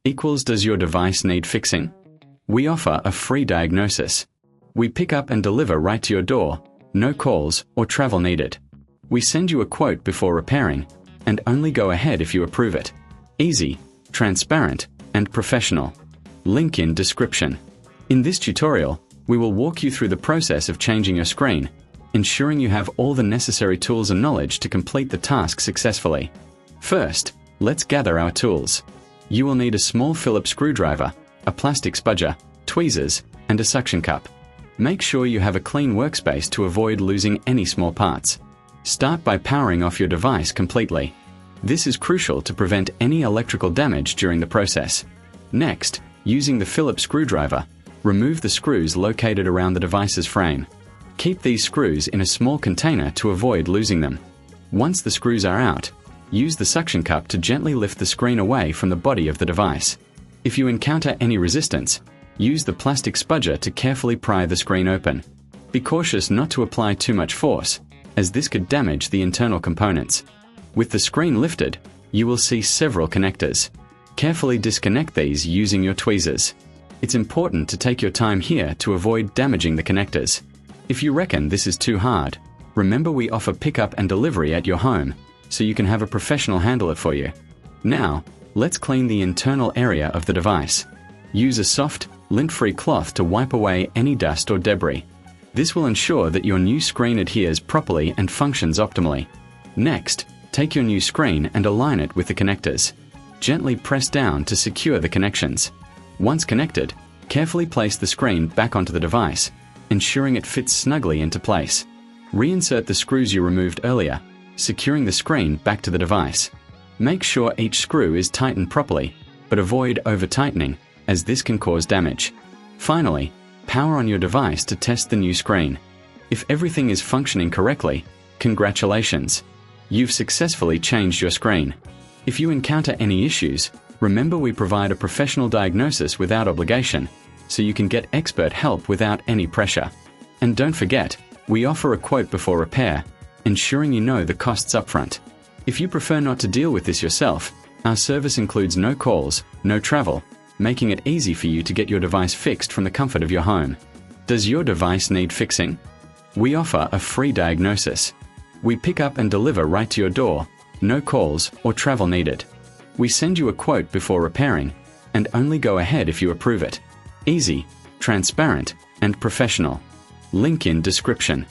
equals does your device need fixing? We offer a free diagnosis. We pick up and deliver right to your door, no calls or travel needed. We send you a quote before repairing, and only go ahead if you approve it. Easy, transparent, and professional. Link in description. In this tutorial, we will walk you through the process of changing your screen, ensuring you have all the necessary tools and knowledge to complete the task successfully. First, let's gather our tools. You will need a small Phillips screwdriver, a plastic spudger, tweezers, and a suction cup. Make sure you have a clean workspace to avoid losing any small parts. Start by powering off your device completely. This is crucial to prevent any electrical damage during the process. Next, using the Phillips screwdriver, remove the screws located around the device's frame. Keep these screws in a small container to avoid losing them. Once the screws are out, use the suction cup to gently lift the screen away from the body of the device. If you encounter any resistance, use the plastic spudger to carefully pry the screen open. Be cautious not to apply too much force, as this could damage the internal components. With the screen lifted, you will see several connectors. Carefully disconnect these using your tweezers. It's important to take your time here to avoid damaging the connectors. If you reckon this is too hard, remember we offer pickup and delivery at your home, so you can have a professional handle it for you. Now, let's clean the internal area of the device. Use a soft, lint-free cloth to wipe away any dust or debris. This will ensure that your new screen adheres properly and functions optimally. Next, take your new screen and align it with the connectors. Gently press down to secure the connections. Once connected, carefully place the screen back onto the device, ensuring it fits snugly into place. Reinsert the screws you removed earlier, securing the screen back to the device. Make sure each screw is tightened properly, but avoid over-tightening, as this can cause damage. Finally, power on your device to test the new screen. If everything is functioning correctly, congratulations! You've successfully changed your screen. If you encounter any issues, remember we provide a professional diagnosis without obligation, so you can get expert help without any pressure. And don't forget, we offer a quote before repair, ensuring you know the costs upfront. If you prefer not to deal with this yourself, our service includes no calls, no travel, making it easy for you to get your device fixed from the comfort of your home. Does your device need fixing? We offer a free diagnosis. We pick up and deliver right to your door, no calls or travel needed. We send you a quote before repairing, and only go ahead if you approve it. Easy, transparent, and professional. Link in description.